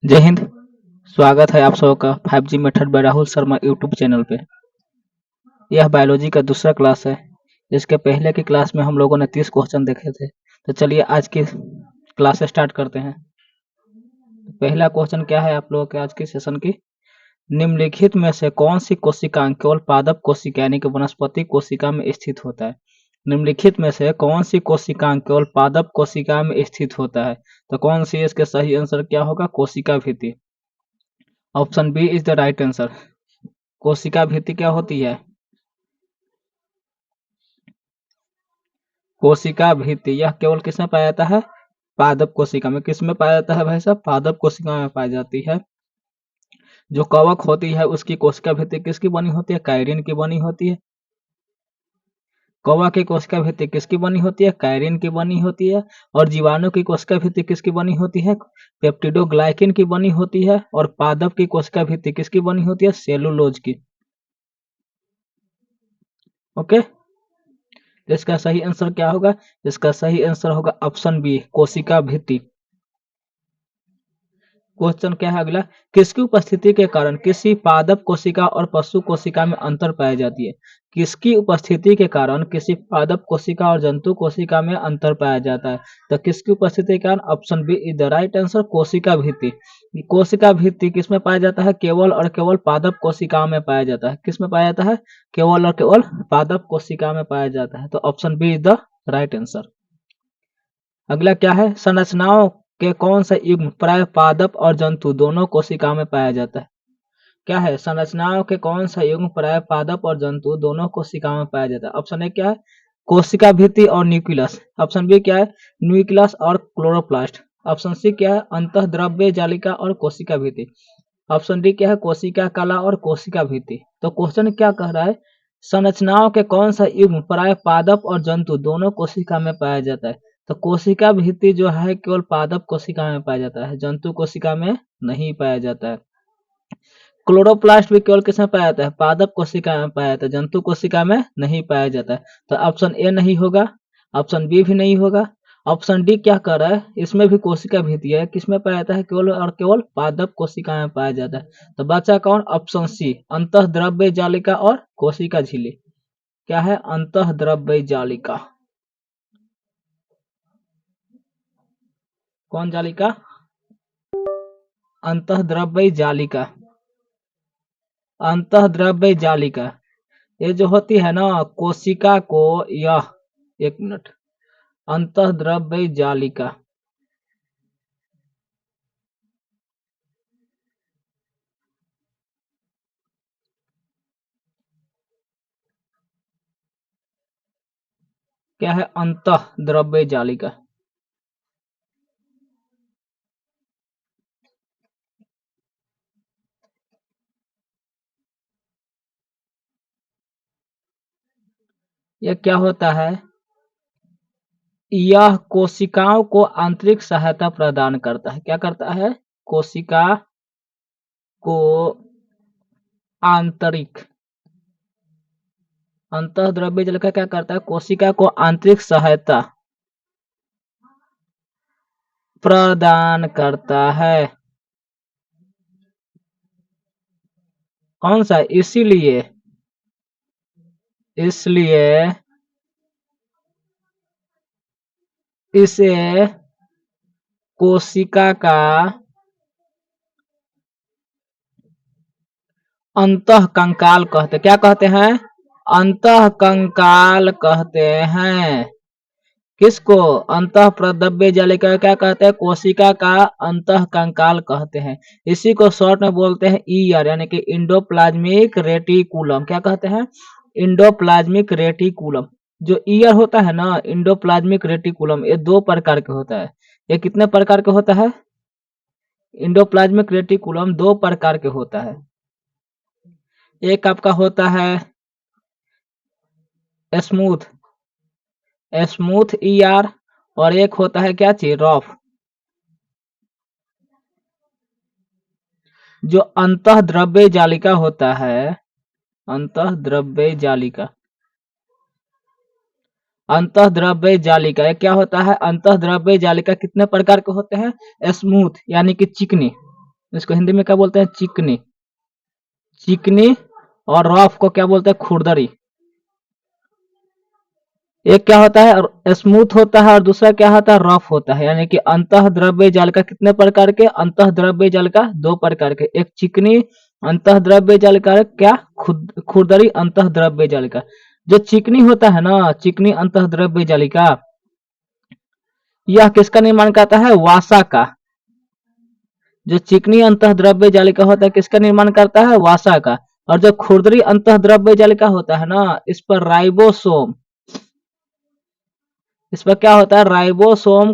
जय हिंद। स्वागत है आप सबों का 5G method by Rahul Sharma YouTube channel पे। यह बायोलॉजी का दूसरा क्लास है। इसके पहले की क्लास में हम लोगों ने 30 क्वेश्चन देखे थे। तो चलिए आज की क्लास स्टार्ट करते हैं। पहला क्वेश्चन क्या है आप लोगों के आज के सेशन की? निम्नलिखित में से कौन सी कोशिका केवल पादप कोशिका यानी कि वनस्पति कोशिका में स्थित होता है? निम्नलिखित में से कौन सी कोशिका केवल पादप कोशिका में स्थित होता है? तो कौन सी इसके सही आंसर क्या होगा? कोशिका भित्ति। Option B is the right answer. कोशिका भित्ति क्या होती है? कोशिका भित्ति यह केवल किसमें पाया जाता है? पादप कोशिका में। किसमें पाया जाता है भाई साहब? पादप कोशिका में पाई जाती है। जो कवक होती है उसकी कोशिका भित्ति किसकी बनी होती है? कायरिन की बनी होती है। कवक की कोशिका भित्ति किसकी बनी होती है? कायरिन की बनी होती है। और जीवाणु की कोशिका भित्ति किसकी बनी होती है? पेप्टिडोग्लाइकिन की बनी होती है। और पादप की कोशिका भित्ति किसकी बनी होती है? सेलुलोज की। ओके, इसका सही आंसर क्या होगा? इसका सही आंसर होगा ऑप्शन बी, कोशिका भित्ति। क्वेश्चन क्या है अगला? किसकी उपस्थिति के कारण किसी पादप कोशिका और पशु कोशिका में अंतर पाई जाती है? किसकी उपस्थिति के कारण किसी पादप कोशिका और जंतु कोशिका में अंतर पाया जाता है? तो किसकी उपस्थिति के कारण? Option B is the right answer, कोशिका भित्ति। कोशिका भित्ति किसमें पाया जाता है? केवल और केवल पादप कोशिका में पाया जाता है। किसमें पाया जाता है? केवल और केवल पादप कोशिका में पाया जाता है। तो option B is the right answer. अगला क्या है? संरचनाओं के कौन सा युग्म प्राय पादप और जंतु दोनों कोशिका में पाया जाता है? क्या है? संरचनाओं के कौन सा युग्म प्राय पादप और जंतु दोनों कोशिका में पाया जाता है? ऑप्शन ए क्या है? कोशिका भित्ति और न्यूक्लियस। ऑप्शन बी क्या है? न्यूक्लियस और क्लोरोप्लास्ट। ऑप्शन सी क्या है? अंतःद्रव्य जालिका और कोशिका भित्ति। ऑप्शन डी क्या है? कोशिका कला और कोशिका भित्ति। तो क्वेश्चन क्या कह रहा है? संरचनाओं के कौन सा युग्म प्राय पादप और जंतु दोनों कोशिका में पाया जाता है? तो कोशिका भित्ति जो है केवल पादप कोशिका में पाया जाता है, जंतु कोशिका में नहीं पाया जाता है। क्लोरोप्लास्ट भी केवल किसमें पाया जाता है? पादप कोशिका में पाया जाता है, जंतु कोशिका में नहीं पाया जाता है। तो ऑप्शन ए नहीं होगा, ऑप्शन बी भी नहीं होगा। ऑप्शन डी क्या कर रहा है? इसमें भी कोशिका भित्ति है, किसमें पाया जाता है? केवल और केवल पादप कोशिका में पाया जाता है। तो बचा कौन? ऑप्शन सी, अंतःद्रव्य जालिका और कोशिका झिल्ली। क्या है? अंतःद्रव्य जालिका। कौन जालिका? अंतःद्रव्य जालिका। अंतःद्रव्य जालिका ये जो होती है ना कोशिका को, यह एक मिनट, अंतःद्रव्य जालिका क्या है? अंतःद्रव्य जालिका। यह क्या होता है? यह कोशिकाओं को आंतरिक सहायता प्रदान करता है। क्या करता है? कोशिका को आंतरिक, अंतःद्रव्य जालिका क्या करता है? कोशिका को आंतरिक सहायता प्रदान करता है। कौन सा? इसीलिए इसलिए इसे कोशिका का अंतःकंकाल कहते। क्या कहते हैं? अंतःकंकाल कहते हैं। किसको? अंतः प्रद्रव्य जालिका क्या कहते हैं? कोशिका का अंतःकंकाल कहते हैं। इसी को शॉर्ट में बोलते हैं ईआर यानी कि इंडोप्लाज्मिक रेटिकुलम। क्या कहते हैं? Endoplasmic reticulum. जो ईयर होता है ना, इंडोप्लाज्मिक रेटिकुलम, ये दो प्रकार के होता है। ये कितने प्रकार के होता है? इंडोप्लाज्मिक रेटिकुलम दो प्रकार के होता है। एक आपका होता है स्मूथ, स्मूथ ईआर, और एक होता है क्या चीज? रफ। जो अंतःद्रव्य जालिका होता है, अंतःद्रव्य जालिका, अंतःद्रव्य जालिका क्या होता है? अंतःद्रव्य जालिका कितने प्रकार के होते हैं? स्मूथ यानी कि चिकनी, इसको हिंदी में क्या बोलते हैं? चिकनी। चिकनी। और रफ को क्या बोलते हैं? खुरदरी। एक क्या होता है? स्मूथ होता है और दूसरा क्या होता है? रफ होता है। यानी कि अंतः द्रव्य जल का कितने प्रकार के? अंतः द्रव्य जल का दो प्रकार के। एक चिकनी अंतः द्रव्य जल का, क्या खुरदरी अंतः द्रव्य जल का। जो चिकनी होता है ना, चिकनी अंतः द्रव्य जल का, यह किसका निर्माण करता है? वासा का। जो चिकनी अंतः द्रव्य जल का होता है किसका निर्माण करता है? वासा का। और जो खुरदरी अंतः द्रव्य जल का होता है ना, इस पर राइबोसोम, इस पर क्या होता है? राइबोसोम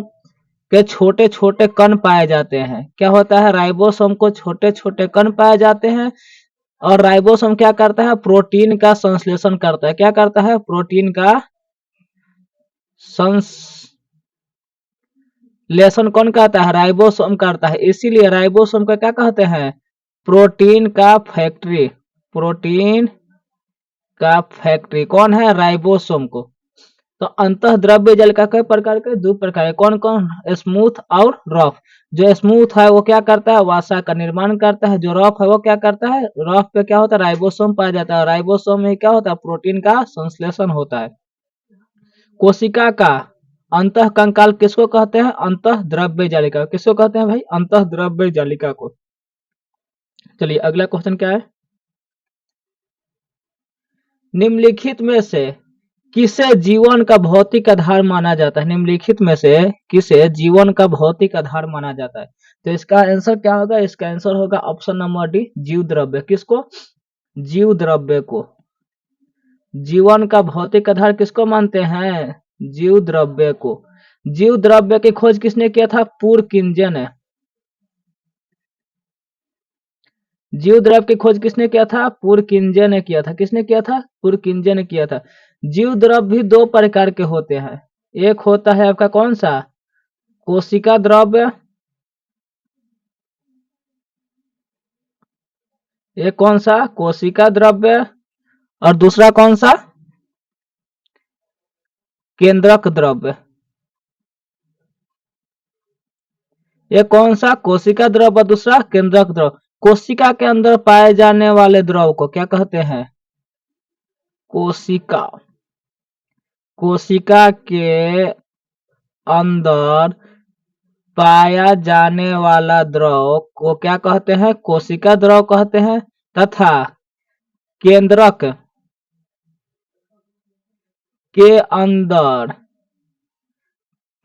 के छोटे छोटे कण पाए जाते हैं। क्या होता है? राइबोसोम को छोटे छोटे कण पाए जाते हैं। और राइबोसोम क्या करता है? प्रोटीन का संश्लेषण करता है। क्या करता है? प्रोटीन का संश्लेषण कौन करता है? राइबोसोम करता है। इसीलिए राइबोसोम का क्या कहते हैं? प्रोटीन का फैक्ट्री। प्रोटीन का फैक्ट्री कौन है? राइबोसोम को। तो अंतः द्रव्य जल का कई प्रकार के? दो प्रकार है। कौन कौन? स्मूथ और रफ। जो स्मूथ है वो क्या करता है? वासा का निर्माण करता है। जो रफ है वो क्या करता है? रफ पे क्या होता है? राइबोसोम पाया जाता है। राइबोसोम में क्या होता है? प्रोटीन का संश्लेषण होता है। कोशिका का अंतः कंकाल किसको कहते हैं? अंतः द्रव्य जालिका। किसको कहते हैं भाई? अंतः द्रव्य जालिका को। चलिए अगला क्वेश्चन क्या है? निम्नलिखित में से किसे जीवन का भौतिक आधार माना जाता है? निम्नलिखित में से किसे जीवन का भौतिक आधार माना जाता है? तो इसका आंसर क्या होगा? इसका आंसर होगा ऑप्शन नंबर डी, जीव द्रव्य। किसको? जीव द्रव्य को। जीवन का भौतिक आधार किसको मानते हैं? जीव द्रव्य को। जीव द्रव्य की खोज किसने किया था? पुरकिंजन ने। जीव द्रव्य की खोज किसने किया था? पुरकिंजन ने किया था। किसने किया था? पुरकिंजन ने किया था। जीव द्रव्य भी दो प्रकार के होते हैं। एक होता है आपका कौन सा? कोशिका द्रव्य। एक कौन सा? कोशिका द्रव्य। और दूसरा कौन सा? केंद्रक द्रव्य। एक कौन सा? कोशिका द्रव और दूसरा केंद्रक द्रव। कोशिका के अंदर पाए जाने वाले द्रव को क्या कहते हैं? कोशिका। कोशिका के अंदर पाया जाने वाला द्रव को क्या कहते हैं? कोशिका द्रव कहते हैं। तथा केंद्रक के अंदर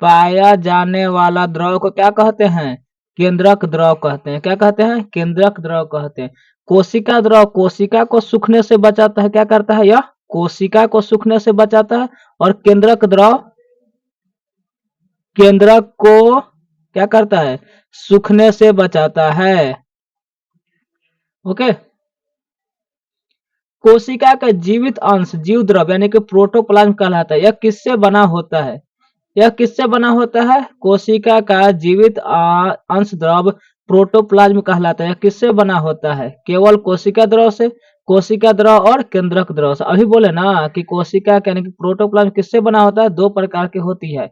पाया जाने वाला द्रव को क्या कहते हैं? केंद्रक द्रव कहते हैं। क्या कहते हैं? केंद्रक द्रव कहते हैं। कोशिका द्रव कोशिका को सूखने से बचाता है। क्या करता है यह? कोशिका को सूखने से बचाता है। और केंद्रक द्रव केंद्रक को क्या करता है? सूखने से बचाता है। ओके। कोशिका का जीवित अंश जीव द्रव यानी कि प्रोटोप्लाज्म कहलाता है। यह किससे बना होता है? यह किससे बना होता है? कोशिका का जीवित अंश द्रव प्रोटोप्लाज्म कहलाता है। यह किससे बना होता है? केवल कोशिका द्रव से। कोशिका द्रव और केंद्रक द्रव से। अभी बोले ना कि कोशिका यानी कि प्रोटोप्लाज्म किससे बना होता है? दो प्रकार की होती है।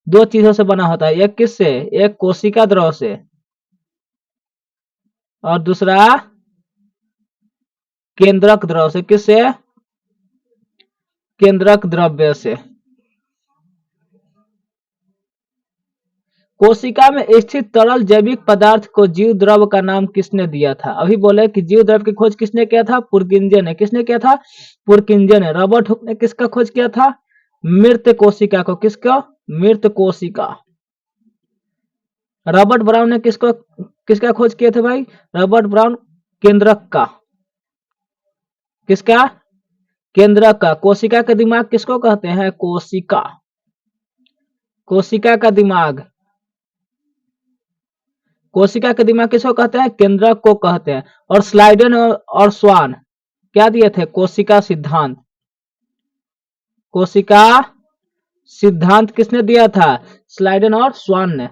दो चीजों से बना होता है। एक किससे? एक कोशिका द्रव से और दूसरा केंद्रक द्रव से। किससे? केंद्रक द्रव्य से। कोशिका में स्थित तरल जैविक पदार्थ को जीव द्रव का नाम किसने दिया था? अभी बोले कि जीव द्रव की खोज किसने किया था? पुरकिंजन ने। किसने किया था? पुरकिंजन ने। रॉबर्ट हुक ने किसका खोज किया था? मृत कोशिका को। किसका? मृत कोशिका। रॉबर्ट ब्राउन ने किसको किसका खोज किए थे भाई? रॉबर्ट ब्राउन केंद्रक का। किसका? केंद्रक का। कोशिका का दिमाग किसको कहते हैं? कोशिका। कोशिका का दिमाग। कोशिका के दिमाग किसको कहते हैं? केंद्रक को कहते हैं। और स्लाइडन और स्वान क्या दिए थे? कोशिका सिद्धांत। कोशिका सिद्धांत किसने दिया था? स्लाइडन और स्वान ने।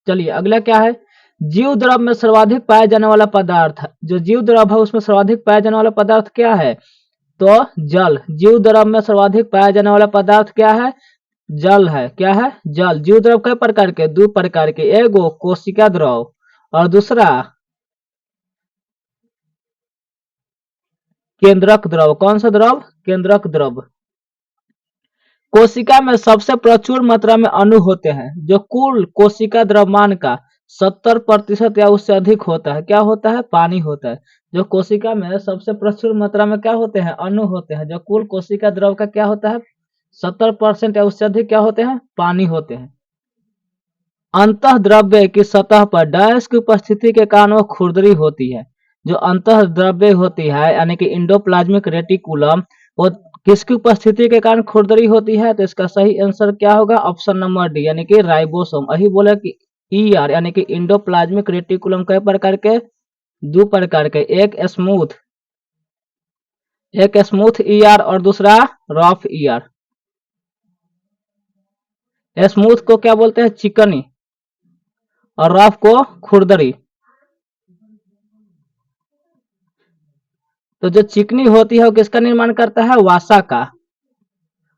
चलिए अगला क्या है? जीव द्रव में सर्वाधिक पाया जाने वाला पदार्थ। जो जीव द्रव है उसमें सर्वाधिक पाया जाने वाला पदार्थ क्या है? तो जल। जीव द्रव में सर्वाधिक पाया जाने वाला पदार्थ क्या है? जल है। क्या है? जल। जीव द्रव कई प्रकार के? दो प्रकार के। एगो कोशिका द्रव और दूसरा केंद्रक द्रव। कौन सा द्रव? केंद्रक द्रव। कोशिका में सबसे प्रचुर मात्रा में अणु होते हैं जो कुल कोशिका द्रव्यमान का 70% या उससे अधिक होता है। क्या होता है? पानी होता है। जो कोशिका में सबसे प्रचुर मात्रा में क्या होते हैं? अणु होते हैं। जो कुल कोशिका द्रव का क्या होता है? 70% या उससे अधिक क्या होते हैं? पानी होते हैं। अंतः द्रव्य की सतह पर डैश की उपस्थिति के कारण वो खुरदरी होती है। जो अंतः द्रव्य होती है यानी कि इंडोप्लाज्मिक रेटिकुलम, वो किसकी उपस्थिति के कारण खुरदरी होती है? तो इसका सही आंसर क्या होगा? ऑप्शन नंबर डी यानी कि राइबोसोम। अही बोले कि ईआर यानी कि इंडोप्लाज्मिक रेटिकुलम कई प्रकार के? दो प्रकार के, एक स्मूथ ईआर और दूसरा रफ ईआर। स्मूथ को क्या बोलते हैं? चिकनी, और रफ को खुरदरी। तो जो चिकनी होती है वो किसका निर्माण करता है? वासा का।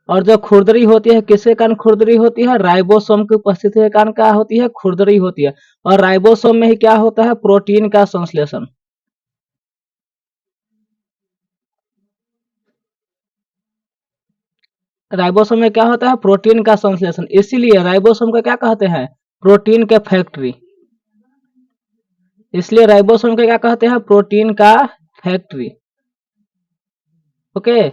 और जो खुरदरी होती है किसके कारण खुरदरी होती है? राइबोसोम की उपस्थिति के कारण क्या होती है? खुरदरी होती है। और राइबोसोम में ही क्या होता है? प्रोटीन का संश्लेषण। राइबोसोम में क्या होता है? प्रोटीन का संश्लेषण। इसीलिए राइबोसोम को क्या कहते हैं? प्रोटीन के फैक्ट्री। इसलिए राइबोसोम को क्या कहते हैं? प्रोटीन का फैक्ट्री। ओके।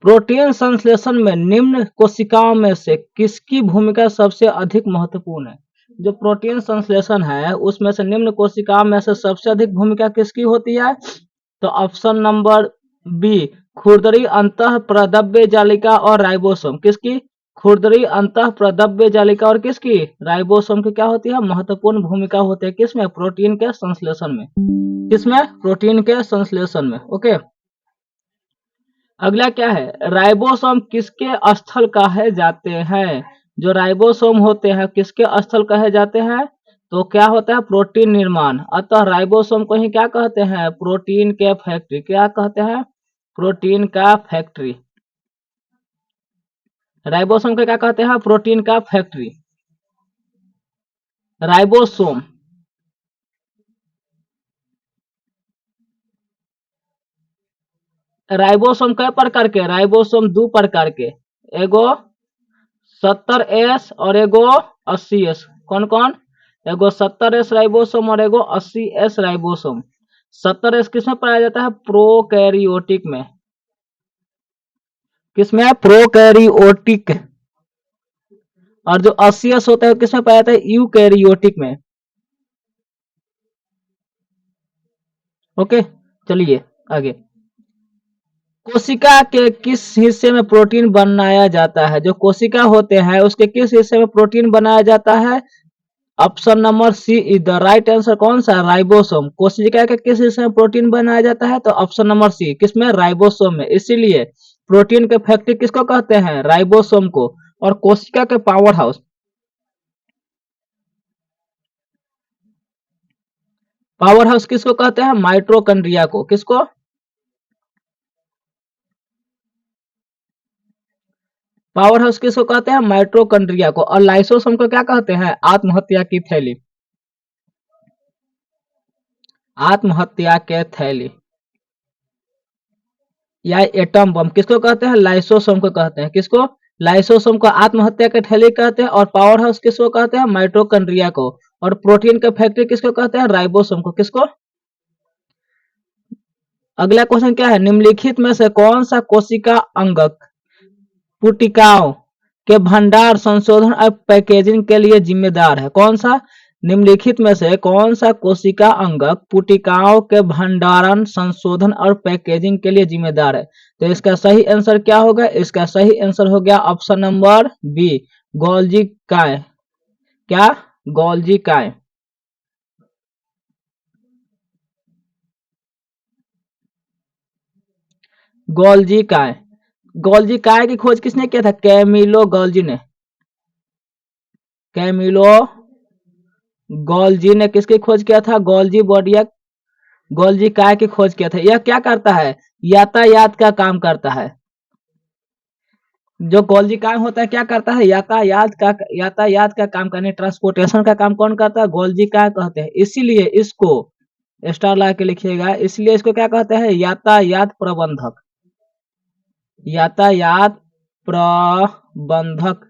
प्रोटीन संश्लेषण में निम्न कोशिकाओं में से किसकी भूमिका सबसे अधिक महत्वपूर्ण है? जो प्रोटीन संश्लेषण है उसमें से निम्न कोशिकाओं में से सबसे अधिक भूमिका किसकी होती है? तो ऑप्शन नंबर बी, खुरदरी, अंतः प्रदव्य जालिका और राइबोसोम। किसकी? खुरदरी, अंतः प्रदव्य जालिका और किसकी? राइबोसोम की क्या होती है? महत्वपूर्ण भूमिका होती है। किसमें? प्रोटीन के संश्लेषण में। किसमें? प्रोटीन के संश्लेषण में। ओके। अगला क्या है? राइबोसोम किसके स्थल कहे जाते हैं? जो राइबोसोम होते हैं किसके स्थल कहे जाते हैं? तो क्या होता है? प्रोटीन निर्माण। अतः राइबोसोम को ही क्या कहते हैं? प्रोटीन के फैक्ट्री। क्या कहते हैं? प्रोटीन का फैक्ट्री। राइबोसोम को क्या कहते हैं? प्रोटीन का फैक्ट्री। राइबोसोम। राइबोसोम कई प्रकार के? राइबोसोम दो प्रकार के, एगो 70S और एगो 80S। कौन कौन? एगो 70S राइबोसोम और एगो 80S राइबोसोम। 70S किसमें पाया जाता है? प्रोकैरियोटिक में। किसमें? प्रोकैरियोटिक। और जो 80S होता है किसमें पाया जाता है? यूकैरियोटिक में। ओके, चलिए आगे। कोशिका के किस हिस्से में प्रोटीन बनाया जाता है? जो कोशिका होते हैं उसके किस हिस्से में प्रोटीन बनाया जाता है? Option number C is the right answer. कौन सा? राइबोसोम। कोशिका के किस हिस्से में प्रोटीन बनाया जाता है? तो ऑप्शन नंबर सी, किसमें? राइबोसोम में। इसीलिए प्रोटीन के फैक्ट्री किसको कहते हैं? राइबोसोम को। और कोशिका के पावर हाउस, पावर हाउस किसको कहते हैं? माइटोकॉन्ड्रिया को। किसको? पावर हाउस किसको कहते हैं? माइटोकॉन्ड्रिया को। और लाइसोसोम को क्या कहते हैं? आत्महत्या की थैली। आत्महत्या के थैली या एटम बम किसको कहते हैं? लाइसोसोम को कहते हैं। किसको? लाइसोसोम को आत्महत्या के थैली कहते हैं। और पावर हाउस किसको कहते हैं? माइटोकॉन्ड्रिया को। और प्रोटीन के फैक्ट्री किसको कहते हैं? राइबोसोम को। किसको? अगला क्वेश्चन क्या है? निम्नलिखित में से कौन सा कोशिका अंगक पुटिकाओं के भंडार, संशोधन और पैकेजिंग के लिए जिम्मेदार है? कौन सा? निम्नलिखित में से कौन सा कोशिका अंगक पुटिकाओं के भंडारण, संशोधन और पैकेजिंग के लिए जिम्मेदार है? तो इसका सही आंसर क्या होगा? इसका सही आंसर हो गया ऑप्शन नंबर बी, गोल्जी काय। क्या? गोल्जी काय। गोल्जी काय। गोल्जी काय की खोज किसने किया था? कैमिलो गोल्जी ने। कैमिलो गोल्जी ने किसकी खोज किया था? गोल्जी बोडियक। गोल्जी काय की खोज किया था। यह क्या करता है? यातायात का काम करता है। जो गोल्जी कांग होता है क्या करता है, यातायात का काम करने, ट्रांसपोर्टेशन का काम कौन करता है, गोल्जी कांग कहते हैं। इसीलिए इसको स्टार लगा के लिखिएगा, इसलिए इसको क्या कहते हैं, यातायात प्रबंधक। यातायात प्रबंधक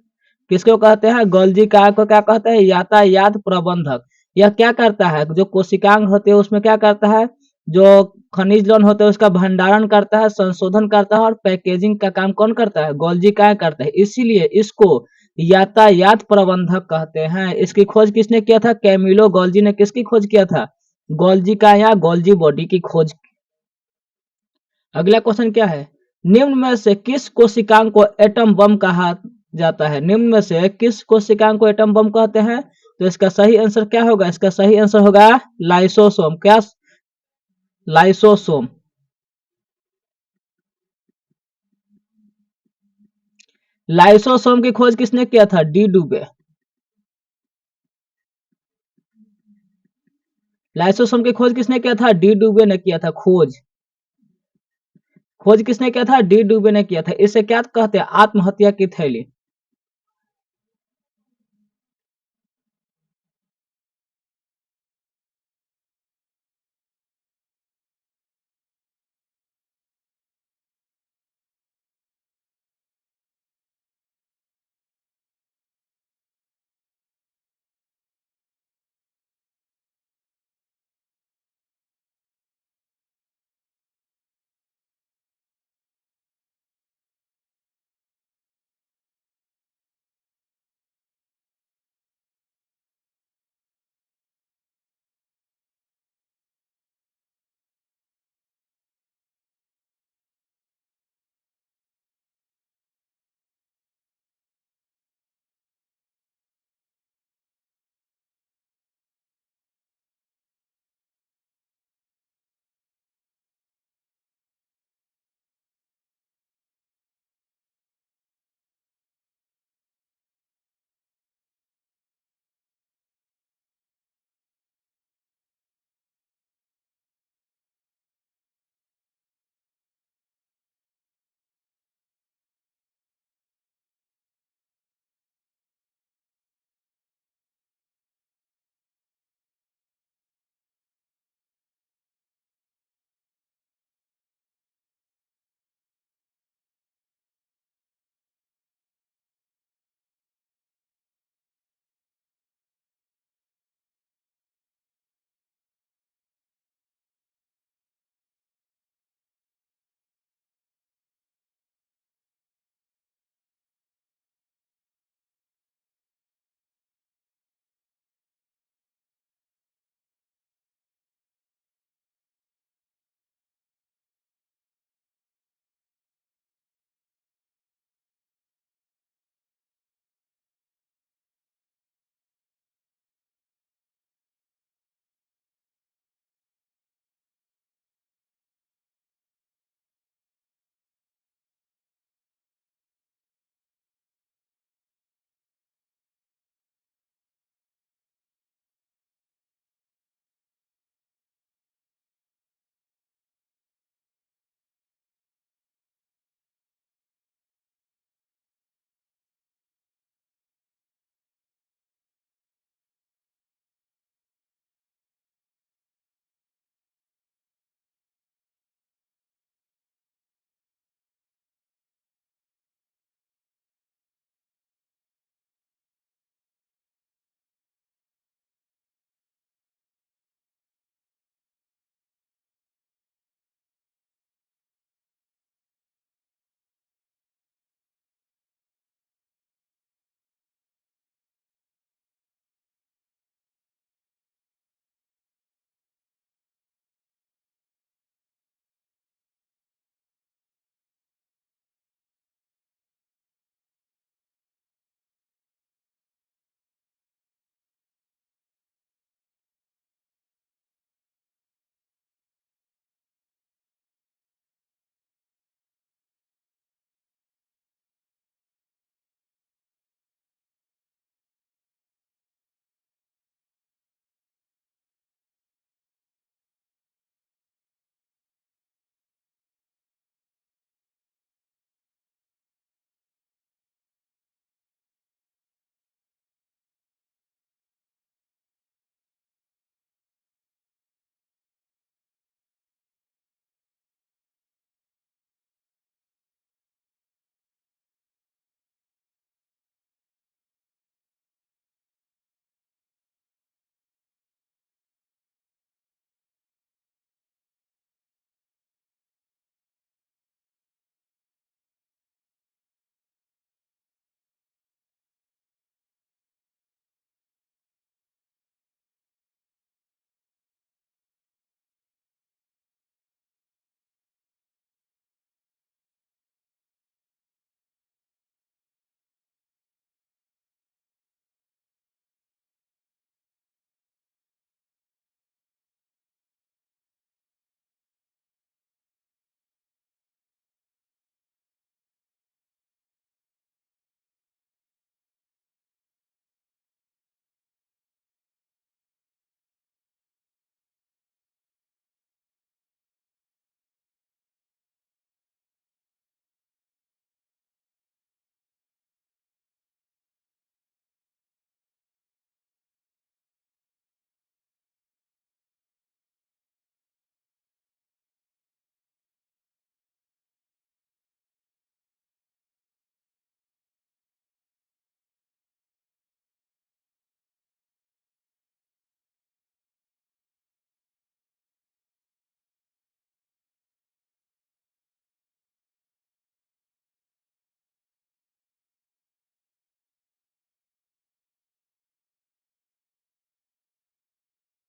किसको कहते हैं, गोल्जी कांग को क्या कहते हैं, यातायात प्रबंधक। यह क्या करता है, जो कोशिकांग होते हैं उसमें क्या करता है, जो खनिज लवण होते हैं उसका भंडारण करता है, संशोधन करता है और पैकेजिंग का काम कौन करता है, गोल्जी कांग करता है। इसीलिए इसको यातायात प्रबंधक कहते हैं। इसकी खोज किसने किया था, कैमिलो गोल्जी ने किसकी खोज किया था, गोल्जी का या गोल्जी बॉडी की खोज। अगला क्वेश्चन क्या है, निम्न में से किस कोशिकांग को एटम बम कहा जाता है, निम्न में से किस कोशिकांग को एटम बम कहते हैं। तो इसका सही आंसर क्या होगा, इसका सही आंसर होगा लाइसोसोम। क्या, लाइसोसोम। लाइसोसोम की खोज किसने किया था, डी डुबे। लाइसोसोम की खोज किसने किया था, डी डुबे ने किया था खोज। खोज किसने किया था, डी डुबे ने किया था। इसे क्या कहते हैं, आत्महत्या की थैली।